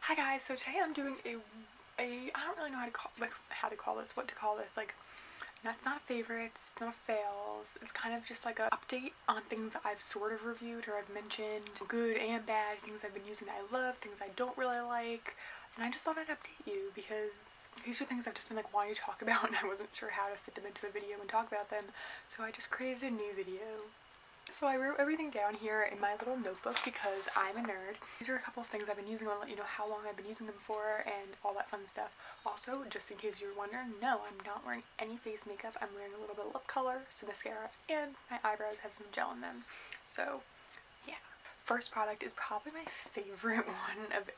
Hi guys, so today I'm doing a I don't really know what to call this, like, it's not favorites, it's not fails, it's kind of just like an update on things that I've sort of reviewed or I've mentioned, good and bad, things I've been using that I love, things I don't really like, and I just thought I'd update you because these are things I've just been like wanting to talk about and I wasn't sure how to fit them into a video and talk about them, so I just created a new video. So I wrote everything down here in my little notebook because I'm a nerd. These are a couple of things I've been using. I'll let you know how long I've been using them for and all that fun stuff. Also, just in case you're wondering, no, I'm not wearing any face makeup. I'm wearing a little bit of lip color, some mascara, and my eyebrows have some gel in them. So, yeah. First product is probably my favorite one of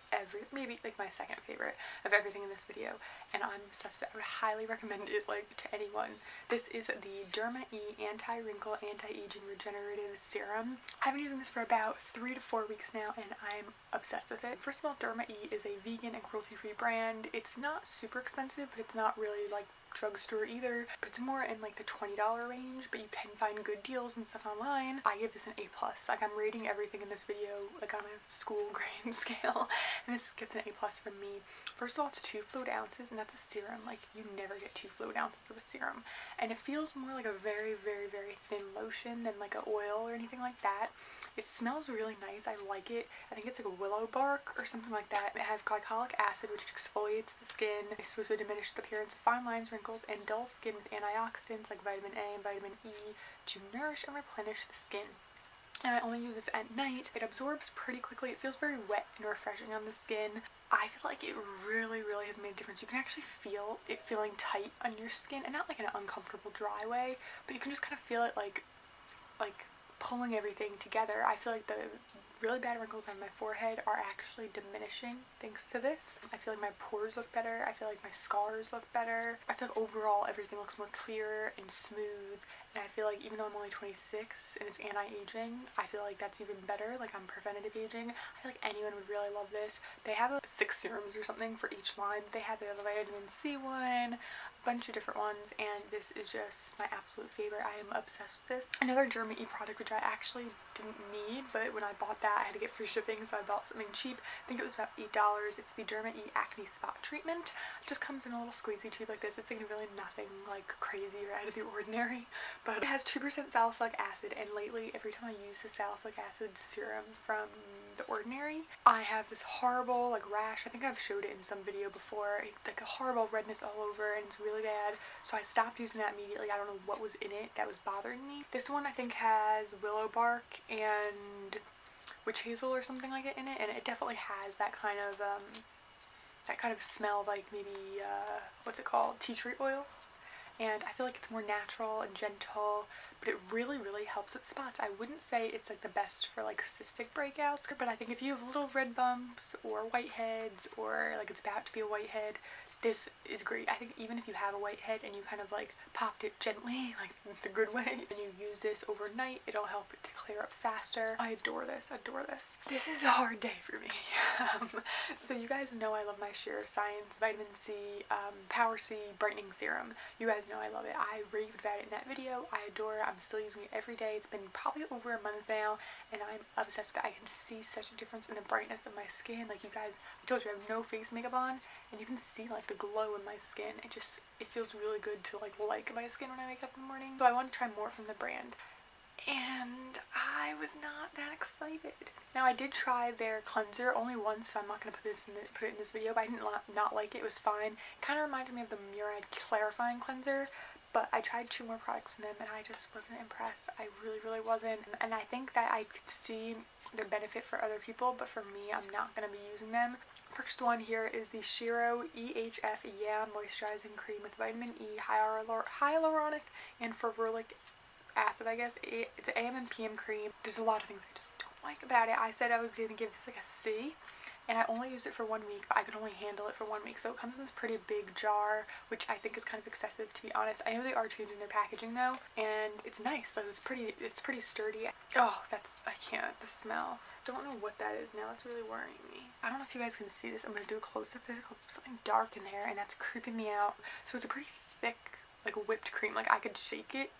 maybe like my second favorite of everything in this video, and I'm obsessed with it. I would highly recommend it like to anyone. This is the Derma Anti-Wrinkle Anti-Aging Regenerative Serum. I've been using this for about 3 to 4 weeks now and I'm obsessed with it. First of all, Derma is a vegan and cruelty-free brand. It's not super expensive, but it's not really like drugstore either, but it's more in like the $20 range, but you can find good deals and stuff online. I give this an A+. Like, I'm rating everything in this video like on a school grade scale, and this gets an A+ from me. First of all, it's 2 fluid ounces, and that's a serum. Like, you never get 2 fluid ounces of a serum, and it feels more like a very, very, very thin lotion than like an oil or anything like that. It smells really nice. I like it. I think it's like a willow bark or something like that. It has glycolic acid, which exfoliates the skin. It's supposed to diminish the appearance of fine lines, wrinkles, and dull skin with antioxidants like vitamin A and vitamin E to nourish and replenish the skin. And I only use this at night. It absorbs pretty quickly. It feels very wet and refreshing on the skin. I feel like it really, really has made a difference. You can actually feel it feeling tight on your skin, and not like in an uncomfortable dry way, but you can just kind of feel it like pulling everything together. I feel like the really bad wrinkles on my forehead are actually diminishing thanks to this. I feel like my pores look better. I feel like my scars look better. I feel like overall everything looks more clear and smooth, and I feel like even though I'm only 26 and it's anti-aging, I feel like that's even better. Like, I'm preventative aging. I feel like anyone would really love this. They have 6 serums or something for each line. They have a vitamin C one, a bunch of different ones, and this is just my absolute favorite. I am obsessed with this. Another Derma product which I actually didn't need, but when I bought that I had to get free shipping, so I bought something cheap. I think it was about $8. It's the Derma Acne Spot Treatment. It just comes in a little squeezy tube like this. It's like really nothing like crazy or out of the ordinary, but it has 2% salicylic acid, and lately every time I use the salicylic acid serum from The Ordinary, I have this horrible like rash. I think I've showed it in some video before, like a horrible redness all over, and it's really bad, so I stopped using that immediately. I don't know what was in it that was bothering me. This one I think has willow bark and witch hazel or something like it in it, and it definitely has that kind of smell, like maybe what's it called, tea tree oil. And I feel like it's more natural and gentle, but it really, really helps with spots. I wouldn't say it's like the best for like cystic breakouts, but I think if you have little red bumps or whiteheads, or like it's about to be a whitehead, this is great. I think even if you have a whitehead and you kind of like popped it gently, like the good way, and you use this overnight, it'll help it to clear up faster. I adore this, adore this. This is a hard day for me. So you guys know I love my Sheer Science Vitamin C Power C Brightening Serum. You guys know I love it. I raved about it in that video. I adore it. I'm still using it every day. It's been probably over a month now, and I'm obsessed with it. I can see such a difference in the brightness of my skin. Like, you guys, I told you I have no face makeup on, and you can see like the glow in my skin. It feels really good to like my skin when I wake up in the morning. So I want to try more from the brand, and I was not that excited. Now, I did try their cleanser only once, so I'm not going to put it in this video, but I didn't not like it. It was fine. It kind of reminded me of the Murad Clarifying Cleanser, but I tried 2 more products from them and I just wasn't impressed. I really, really wasn't, and I think that I could see the benefit for other people, but for me, I'm not going to be using them. First one here is the Shiro EHF Moisturizing Cream with vitamin E, hyaluronic, and ferulic acid, I guess. It's an AM and PM cream. There's a lot of things I just don't like about it. I said I was going to give this like a C, and I only used it for 1 week, but I could only handle it for 1 week. So it comes in this pretty big jar, which I think is kind of excessive, to be honest. I know they are changing their packaging though, and it's nice. Like, it's pretty sturdy. Oh, I can't, the smell. Don't know what that is now. It's really worrying me. I don't know if you guys can see this. I'm going to do a close-up. There's something dark in there, and that's creeping me out. So it's a pretty thick, like whipped cream. Like, I could shake it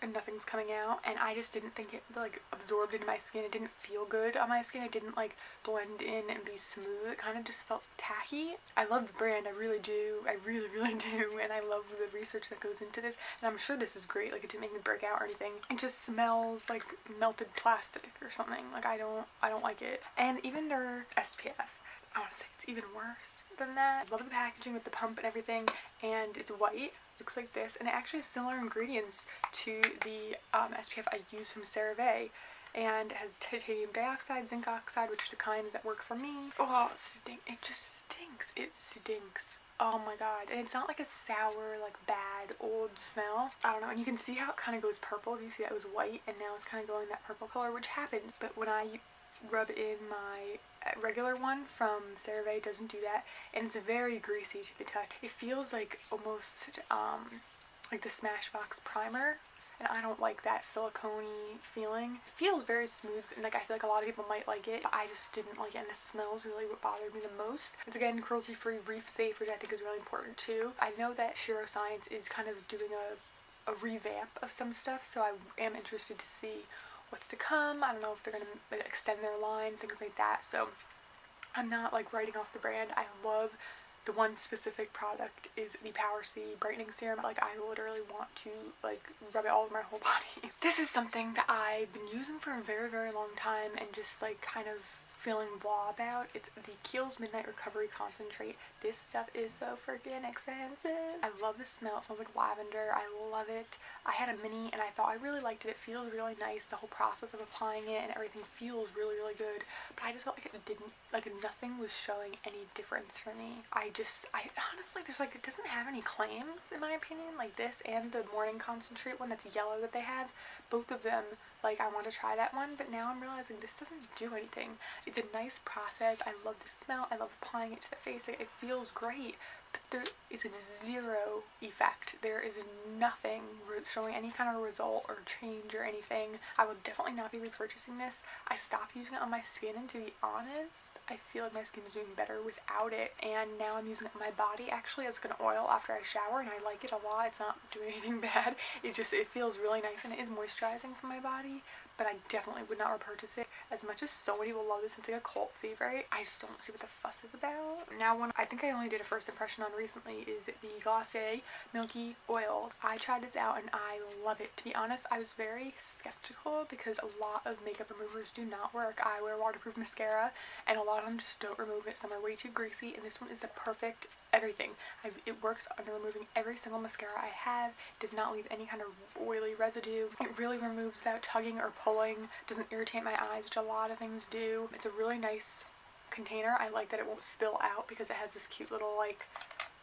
and nothing's coming out, and I just didn't think it like absorbed into my skin. It didn't feel good on my skin. It didn't like blend in and be smooth. It kind of just felt tacky. I love the brand, I really do. I really do, and I love the research that goes into this, and I'm sure this is great. Like, it didn't make me break out or anything. It just smells like melted plastic or something. Like, I don't like it. And even their SPF, I want to say it's even worse than that. I love the packaging with the pump and everything, and it's white. Looks like this, and it actually has similar ingredients to the SPF I use from CeraVe, and it has titanium dioxide, zinc oxide, which are the kinds that work for me. Oh, it just stinks. It stinks. Oh my god. And it's not like a sour, like bad old smell. I don't know. And you can see how it kind of goes purple. You see that it was white and now it's kind of going that purple color, which happens. But when I rub in my regular one from CeraVe, it doesn't do that, and it's very greasy to the touch. It feels like almost like the Smashbox primer, and I don't like that silicone-y feeling. It feels very smooth, and like I feel like a lot of people might like it, but I just didn't like it, and the smells really what bothered me the most. It's again cruelty-free, reef safe, which I think is really important too. I know that Shiro Science is kind of doing a revamp of some stuff, so I am interested to see what's to come. I don't know if they're gonna like extend their line, things like that, so I'm not like writing off the brand. I love the one specific product is the Power C brightening serum. Like, I literally want to like rub it all over my whole body. This is something that I've been using for a very long time and just like kind of feeling blah about. It's the KIEHL'S Midnight Recovery Concentrate. This stuff is so freaking expensive. I love the smell. It smells like lavender. I love it. I had a mini and I thought I really liked it. It feels really nice. The whole process of applying it and everything feels really good. But I just felt like it didn't, like nothing was showing any difference for me. I honestly, there's like, it doesn't have any claims in my opinion. Like this and the morning concentrate one that's yellow that they have, both of them, like I want to try that one, but now I'm realizing this doesn't do anything. It's a nice process. I love the smell. I love applying it to the face. It feels great, but there is a zero effect. There is nothing showing any kind of result or change or anything. I will definitely not be repurchasing this. I stopped using it on my skin, and to be honest, I feel like my skin is doing better without it, and now I'm using it on my body actually as an oil after I shower, and I like it a lot. It's not doing anything bad. It feels really nice, and it is moisturizing for my body, but I definitely would not repurchase it. As much as so many people love this, it's like a cult favorite, I just don't see what the fuss is about. Now, one I think I only did a first impression on recently is the Glossier Milky Oil. I tried this out and I love it. To be honest, I was very skeptical because a lot of makeup removers do not work. I wear waterproof mascara and a lot of them just don't remove it. Some are way too greasy, and this one is the perfect everything. It works under removing every single mascara I have. It does not leave any kind of oily residue. It really removes without tugging or pulling. Doesn't irritate my eyes, which a lot of things do. It's a really nice container. I like that it won't spill out because it has this cute little, like,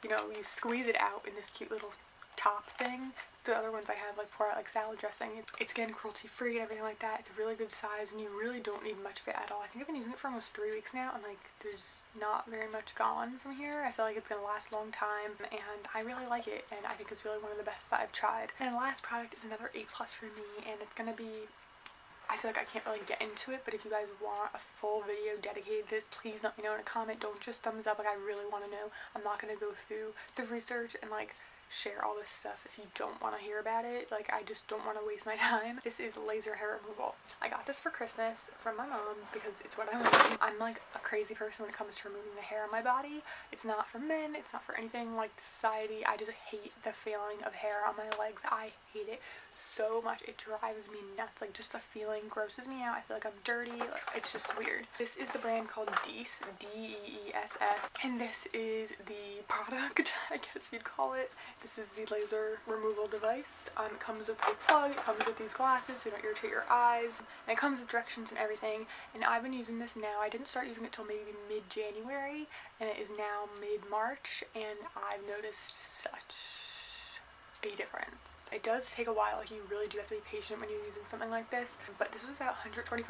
you know, you squeeze it out in this cute little top thing. The other ones I have like pour out like salad dressing. It's again cruelty free and everything like that. It's a really good size and you really don't need much of it at all. I think I've been using it for almost 3 weeks now and like there's not very much gone from here. I feel like it's gonna last a long time and I really like it, and I think it's really one of the best that I've tried. And the last product is another A+ for me, and it's gonna be, I feel like I can't really get into it, but if you guys want a full video dedicated to this, please let me know in a comment. Don't just thumbs up. Like, I really want to know. I'm not going to go through the research and like share all this stuff if you don't want to hear about it. Like, I just don't want to waste my time. This is laser hair removal. I got this for Christmas from my mom because it's what I want. I'm like a crazy person when it comes to removing the hair on my body. It's not for men, it's not for anything like society. I just hate the feeling of hair on my legs. I hate it so much. It drives me nuts. Like, just the feeling grosses me out. I feel like I'm dirty. Like, it's just weird. This is the brand called DEESS, D-E-E-S-S, and this is the product, I guess you'd call it. This is the laser removal device. It comes with a plug, it comes with these glasses so you don't irritate your eyes, and it comes with directions and everything, and I've been using this now. I didn't start using it till maybe mid-January, and it is now mid-March, and I've noticed such a difference. It does take a while. Like, you really do have to be patient when you're using something like this, but this was about $125.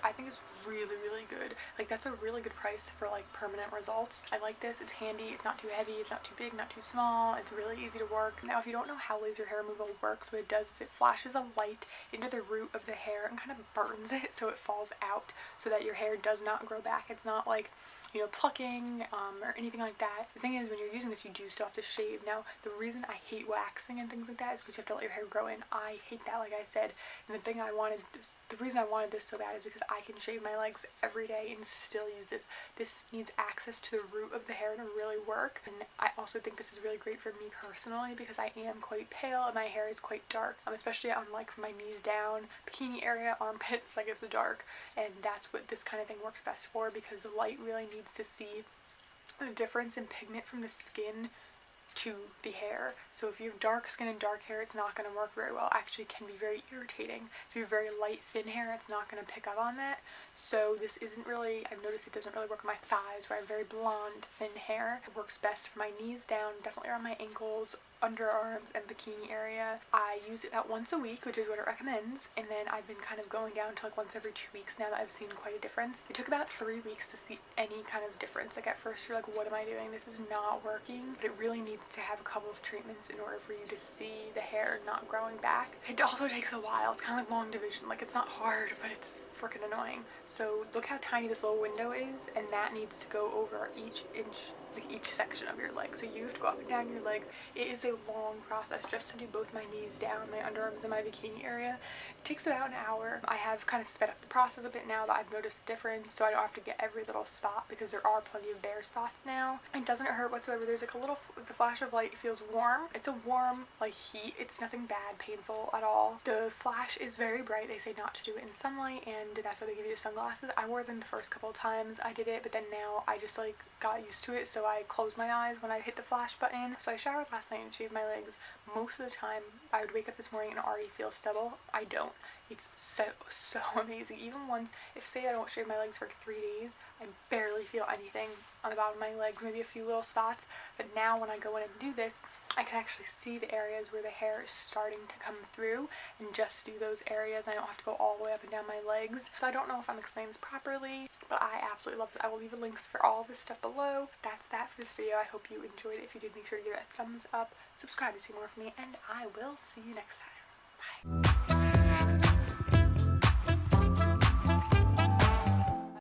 I think it's really good. Like, that's a really good price for like permanent results. I like this. It's handy. It's not too heavy. It's not too big, not too small. It's really easy to work. Now, if you don't know how laser hair removal works, what it does is it flashes a light into the root of the hair and kind of burns it so it falls out so that your hair does not grow back. It's not like, you know, plucking or anything like that. The thing is, when you're using this, you do still have to shave. Now, the reason I hate waxing and things like that is because you have to let your hair grow in. I hate that, like I said. And the reason I wanted this so bad is because I can shave my legs every day and still use this. This needs access to the root of the hair to really work. And I also think this is really great for me personally because I am quite pale and my hair is quite dark, especially on like from my knees down, bikini area, armpits, like it's dark. And that's what this kind of thing works best for, because the light really needs to see the difference in pigment from the skin to the hair. So if you have dark skin and dark hair, it's not going to work very well. Actually, it can be very irritating. If you have very light, thin hair, it's not going to pick up on that. So this isn't really, I've noticed it doesn't really work on my thighs where I have very blonde, thin hair. It works best for my knees down, definitely around my ankles, underarms, and bikini area. I use it about once a week, which is what it recommends, and then I've been kind of going down to like once every 2 weeks now that I've seen quite a difference. It took about 3 weeks to see any kind of difference. Like at first you're like, what am I doing? This is not working. But it really needs to have a couple of treatments in order for you to see the hair not growing back. It also takes a while. It's kind of like long division. Like, it's not hard, but it's freaking annoying. So look how tiny this little window is, and that needs to go over each inch, like each section of your leg. So you have to go up and down your leg. It is a long process just to do both my knees down, my underarms, and my bikini area. It takes about an hour. I have kind of sped up the process a bit now that I've noticed the difference, so I don't have to get every little spot because there are plenty of bare spots now. It doesn't hurt whatsoever. There's like a little, the flash of light feels warm. It's a warm like heat. It's nothing bad, painful at all. The flash is very bright. They say not to do it in sunlight, and that's why they give you the sunglasses. I wore them the first couple of times I did it, but then now I just like got used to it, so I closed my eyes when I hit the flash button. So I showered last night and shaved my legs. Most of the time I would wake up this morning and already feel stubble. I don't. It's so amazing. Even once, if say I don't shave my legs for 3 days, I barely feel anything on the bottom of my legs, maybe a few little spots. But now when I go in and do this, I can actually see the areas where the hair is starting to come through and just do those areas. I don't have to go all the way up and down my legs. So I don't know if I'm explaining this properly, but I absolutely love it. I will leave the links for all of this stuff below. That's that for this video. I hope you enjoyed it. If you did, make sure to give it a thumbs up, subscribe to see more from me, and I will see you next time. Bye.